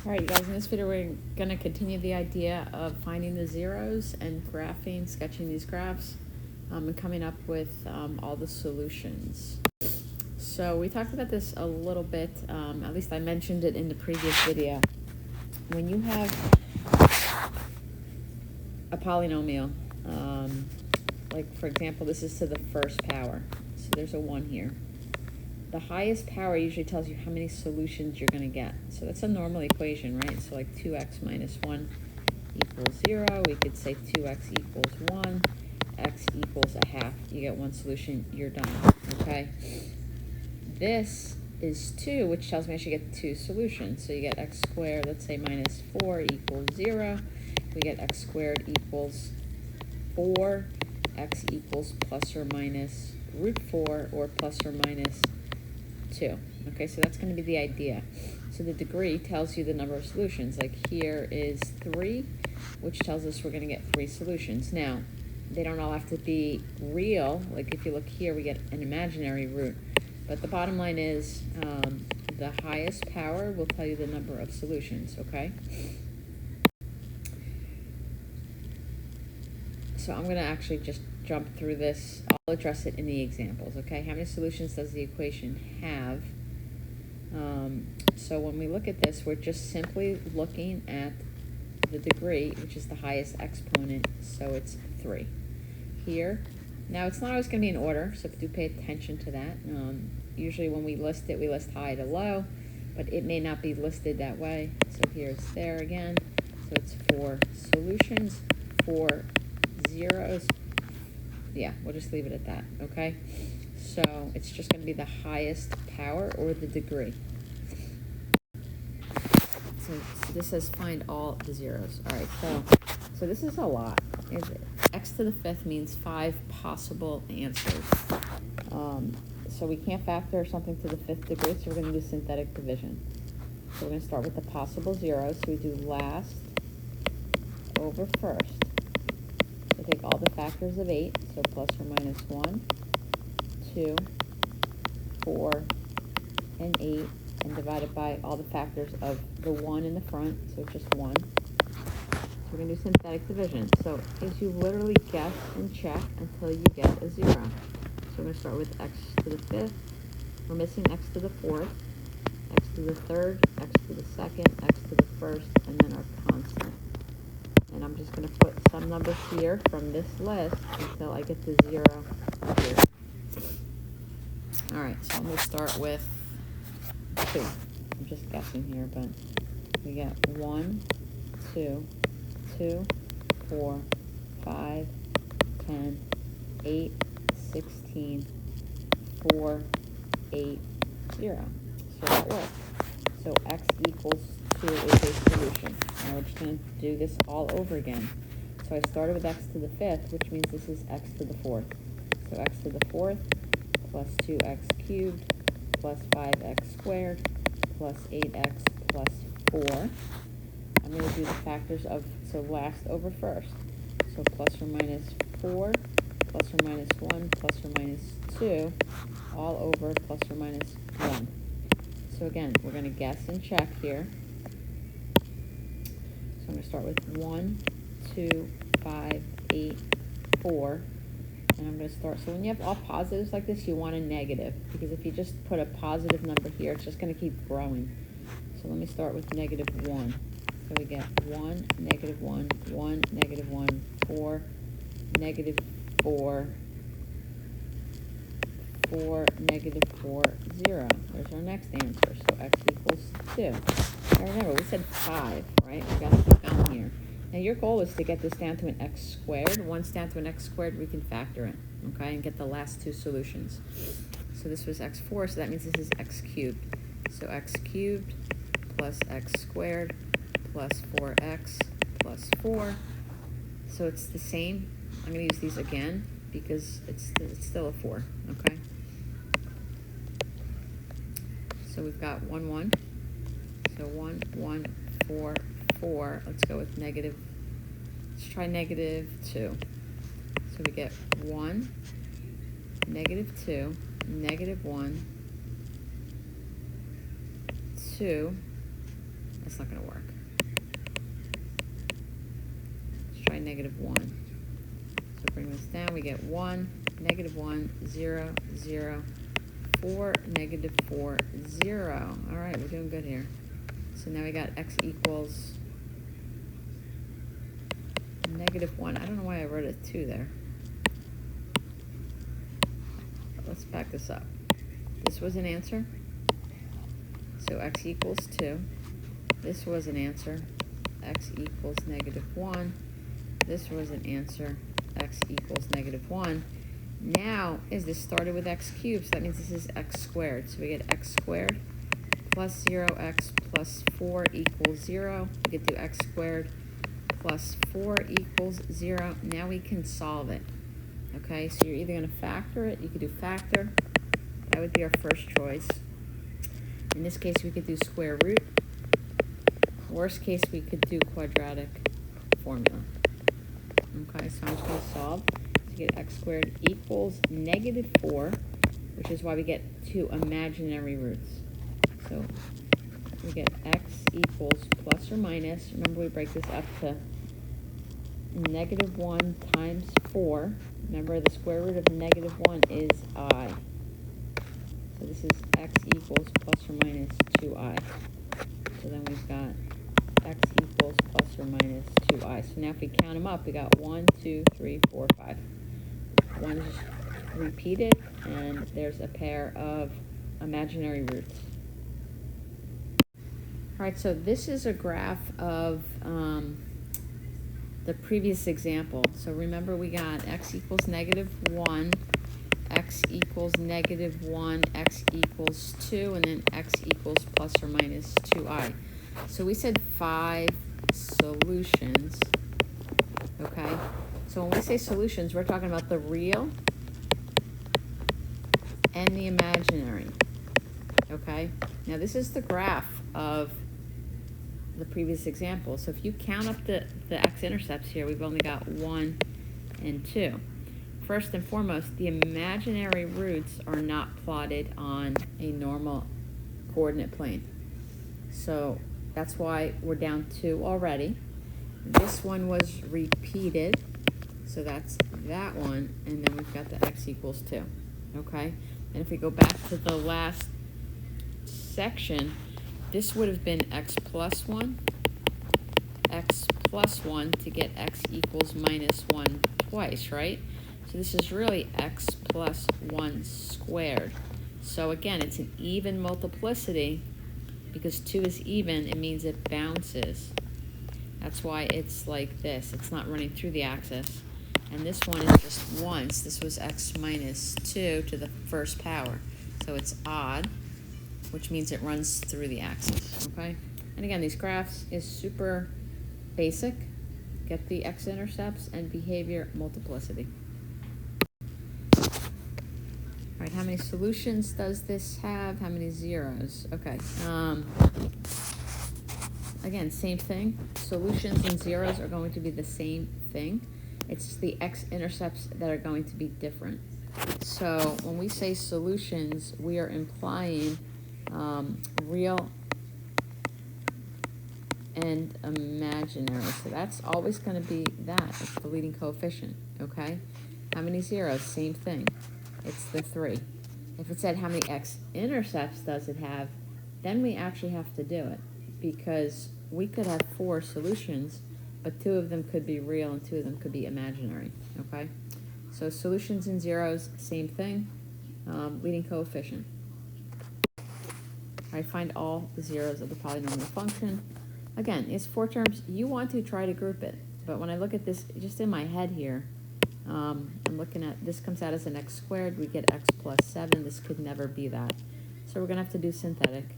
Alright, you guys, in this video we're going to continue the idea of finding the zeros and graphing, sketching these graphs, and coming up with all the solutions. So we talked about this a little bit, at least I mentioned it in the previous video. When you have a polynomial, like for example, this is to the first power, so there's a 1 here. The highest power usually tells you how many solutions you're going to get. So that's a normal equation, right? So like 2x minus 1 equals 0. We could say 2x equals 1. X equals a half. You get 1 solution, you're done. Okay? This is 2, which tells me I should get 2 solutions. So you get x squared, let's say minus 4 equals 0. We get x squared equals 4. X equals plus or minus root 4 or plus or minus 2. Okay, so that's going to be the idea. So the degree tells you the number of solutions. Like here is 3, which tells us we're going to get 3 solutions. Now, they don't all have to be real. Like if you look here, we get an imaginary root. But the bottom line is the highest power will tell you the number of solutions, okay? So I'm going to actually just jump through this. I'll address it in the examples, okay? How many solutions does the equation have? So when we look at this, we're just simply looking at the degree, which is the highest exponent, so it's 3. Here, now it's not always going to be in order, so do pay attention to that. Usually when we list it, we list high to low, but it may not be listed that way. So here it's there again. So it's 4 solutions, 4 zeros. Yeah, we'll just leave it at that, okay? So it's just going to be the highest power or the degree. So this says find all the zeros. All right, so this is a lot. X to the 5th means 5 possible answers. So we can't factor something to the 5th degree, so we're going to do synthetic division. So we're going to start with the possible zeros. So we do last over first. So take all the factors of 8, so plus or minus 1, 2, 4, and 8, and divide it by all the factors of the 1 in the front, so just 1. So we're going to do synthetic division. So is you literally guess and check until you get a 0. So we're going to start with x to the 5th. We're missing x to the 4th, x to the 3rd, x to the 2nd, x to the 1st, and then our constant. And I'm just going to put some numbers here from this list until I get to 0 here. Alright, so I'm going to start with 2. I'm just guessing here, but we get 1, 2, 2, 4, 5, 10, 8, 16, 4, 8, 0. So that works. So x equals 2 is a solution. Now we're just going to do this all over again. So I started with x to the 5th, which means this is x to the 4th. So x to the 4th plus 2x cubed plus 5x squared plus 8x plus 4. I'm going to do the factors of, so last over first. So plus or minus 4, plus or minus 1, plus or minus 2, all over plus or minus 1. So again, we're going to guess and check here. So I'm going to start with 1, 2, 5, 8, 4. And I'm going to start, so when you have all positives like this, you want a negative. Because if you just put a positive number here, it's just going to keep growing. So let me start with negative 1. So we get 1, negative 1, 1, negative 1, 4, negative 4, 4, negative 4, 0. There's our next answer. So x equals 2. Now remember, we said 5, right? We got to keep going here. Now your goal is to get this down to an x squared. Once down to an x squared, we can factor it, okay, and get the last 2 solutions. So this was x4, so that means this is x cubed. So x cubed plus x squared plus 4x plus 4. So it's the same. I'm going to use these again because it's still a 4, okay? So we've got 1, 1. So 1, 1, 4, 4. Let's go with negative. Let's try negative 2. So we get 1, negative 2, negative 1, 2, a that's not going to work. Let's try -1. So bring this down, we get 1, -1, 0, 0, 4, -4, 0. All right, we're doing good here. So now we got x equals -1. I don't know why I wrote a 2 there. But let's back this up. This was an answer. So x equals 2. This was an answer. X equals -1. This was an answer. X equals -1. Now, is this started with x cubed? So that means this is x squared. So we get x squared plus 0x plus 4 equals 0. We get to x squared plus 4 equals 0. Now we can solve it. Okay, so you're either going to factor it. You could do factor. That would be our first choice. In this case, we could do square root. Worst case, we could do quadratic formula. Okay, so I'm just going to solve. To get x squared equals -4, which is why we get 2 imaginary roots. So we get x equals plus or minus. Remember, we break this up to -1 times 4. Remember, the square root of -1 is I. So this is x equals plus or minus 2i. So then we've got x equals plus or minus 2i. So now if we count them up, we got 1, 2, 3, 4, 5. One is repeated, and there's a pair of imaginary roots. All right, so this is a graph of the previous example. So remember, we got x equals -1, x equals -1, x equals 2, and then x equals plus or minus 2i. So we said 5 solutions, okay? So when we say solutions, we're talking about the real and the imaginary, okay? Now this is the graph of the previous example. So if you count up the x-intercepts here, we've only got 1 and 2. First and foremost, the imaginary roots are not plotted on a normal coordinate plane. So that's why we're down 2 already. This one was repeated, so that's that one, and then we've got the x equals 2, okay? And if we go back to the last section, this would have been x plus 1 to get x equals -1 twice, right? So this is really x plus 1 squared. So again, it's an even multiplicity. Because 2 is even, it means it bounces. That's why it's like this. It's not running through the axis. And this one is just once. This was x minus 2 to the first power. So it's odd, which means it runs through the axis, okay? And again, these graphs is super basic. Get the x-intercepts and behavior multiplicity. All right, how many solutions does this have? How many zeros? Okay. Again, same thing. Solutions and zeros are going to be the same thing. It's the x-intercepts that are going to be different. So when we say solutions, we are implying real and imaginary. So that's always going to be that. It's the leading coefficient, okay? How many zeros? Same thing. It's the 3. If it said how many x-intercepts does it have, then we actually have to do it, because we could have 4 solutions, but 2 of them could be real and 2 of them could be imaginary, okay? So solutions and zeros, same thing, leading coefficient. I find all the zeros of the polynomial function. Again, it's 4 terms. You want to try to group it, but when I look at this just in my head here, I'm looking at, this comes out as an x squared, we get x plus 7, this could never be that. So we're going to have to do synthetic.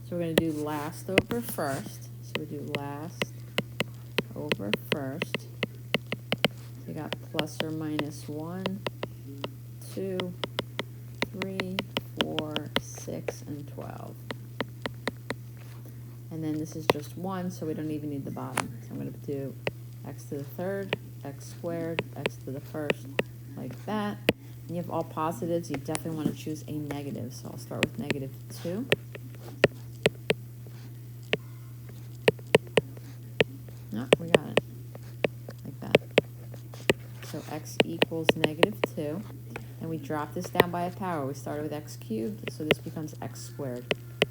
So we're going to do last over first. So we do last over first. So we got plus or minus 1, 2, 3, 4, 6, and 12. And then this is just 1, so we don't even need the bottom. So I'm going to do x to the third, x squared, x to the first, like that. And you have all positives. You definitely want to choose a negative. So I'll start with -2. No, we got it. Like that. So x equals -2. And we drop this down by a power. We started with x cubed, so this becomes x squared.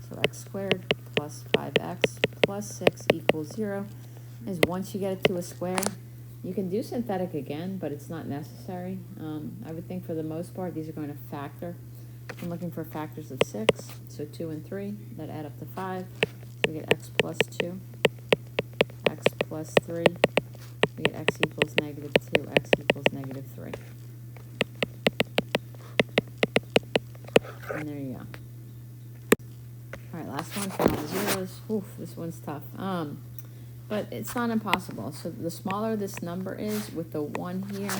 So x squared plus 5x plus 6 equals 0. Is once you get it to a square, you can do synthetic again, but it's not necessary. I would think for the most part, these are going to factor. I'm looking for factors of 6, so 2 and 3, that add up to 5. So we get x plus 2, x plus 3. We get x equals -2, x equals -3. And there you go. All right, last one for all the zeros. Oof, this one's tough. But it's not impossible. So the smaller this number is with the 1 here,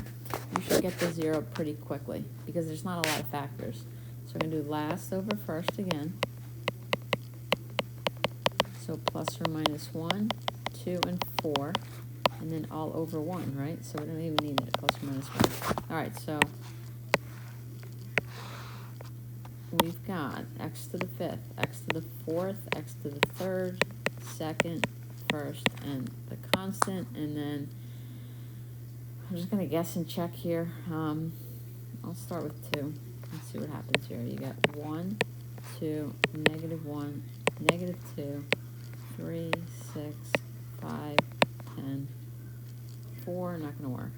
you should get the 0 pretty quickly because there's not a lot of factors. So we're going to do last over first again. So plus or minus 1, 2, and 4. And then all over 1, right? So we don't even need it, plus or minus 1. All right, so we've got x to the 5th, x to the 4th, x to the 3rd, 2nd, 1st, and the constant. And then I'm just going to guess and check here. I'll start with 2. Let's see what happens here. You got 1, 2, -1, -2, 3, 6, 5, 10, 4. Not going to work.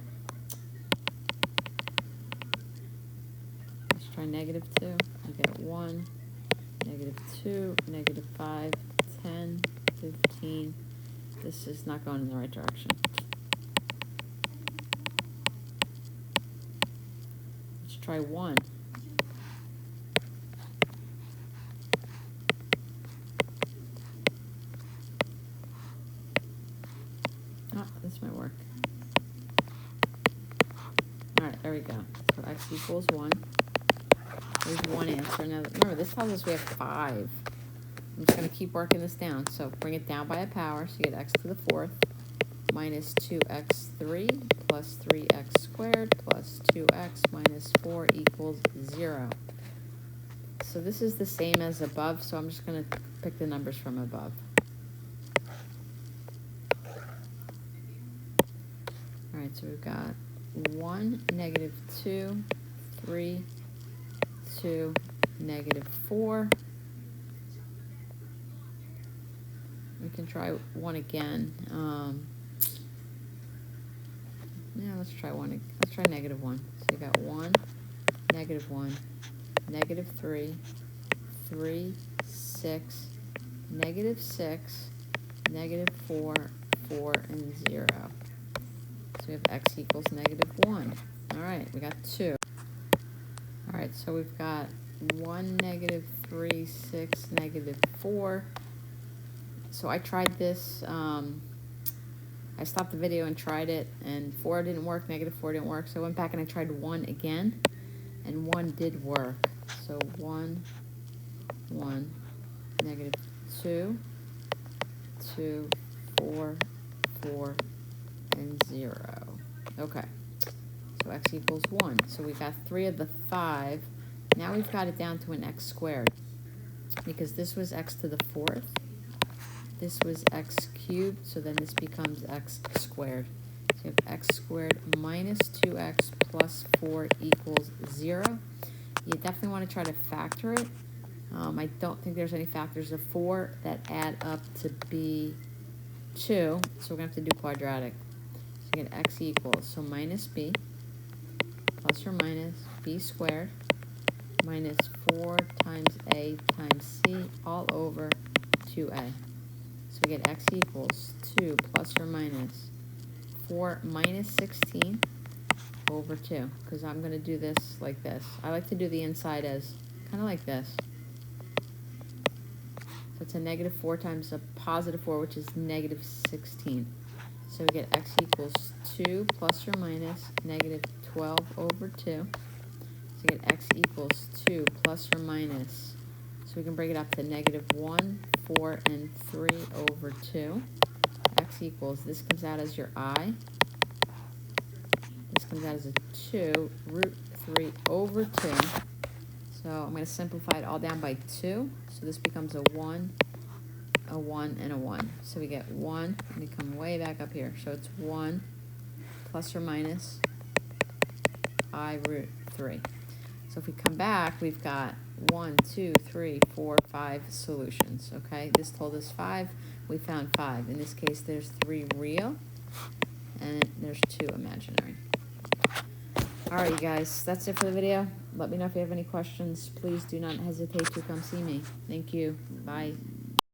Let's try -2. You get 1, -2, -5, 10, 15. This is not going in the right direction. Let's try 1. Ah, this might work. All right, there we go. So x equals 1. There's one answer. Now, remember, this tells us we have 5. I'm just going to keep working this down. So bring it down by a power. So you get x to the 4th minus 2x3 plus 3x squared plus 2x minus 4 equals 0. So this is the same as above, so I'm just going to pick the numbers from above. All right, so we've got 1, -2, 3, 2, -4. We can try 1 again. Yeah, let's try 1. Let's try -1. So you got 1, -1, -3, 3, 6, -6, -4, 4, and 0. So we have x equals -1. All right, we got 2. All right, so we've got 1, -3, 6, -4. So I tried this. I stopped the video and tried it, and 4 didn't work, -4 didn't work. So I went back and I tried 1 again, and 1 did work. So 1, 1, -2, 2, 4, 4, and 0. Okay. So x equals 1. So we got 3 of the 5. Now we've got it down to an x squared. Because this was x to the 4th. This was x cubed. So then this becomes x squared. So you have x squared minus 2x plus 4 equals 0. You definitely want to try to factor it. I don't think there's any factors of 4 that add up to be 2. So we're going to have to do quadratic. So you get x equals, so minus b plus or minus b squared minus 4 times a times c all over 2a. So we get x equals 2 plus or minus 4 minus 16 over 2. Because I'm going to do this like this. I like to do the inside as kind of like this. So it's a -4 times a +4, which is -16. So we get x equals 2 plus or minus -12 over 2. So we get x equals 2 plus or minus, so we can break it up to -1, 4, and 3 over 2. X equals, this comes out as your I. This comes out as a 2 root 3 over 2. So I'm going to simplify it all down by 2. So this becomes a 1 a 1, and a 1. So we get 1, and we come way back up here. So it's 1 plus or minus I root 3. So if we come back, we've got 1, 2, 3, 4, 5 solutions, okay? This told us 5. We found 5. In this case, there's 3 real, and there's 2 imaginary. All right, you guys, that's it for the video. Let me know if you have any questions. Please do not hesitate to come see me. Thank you. Bye.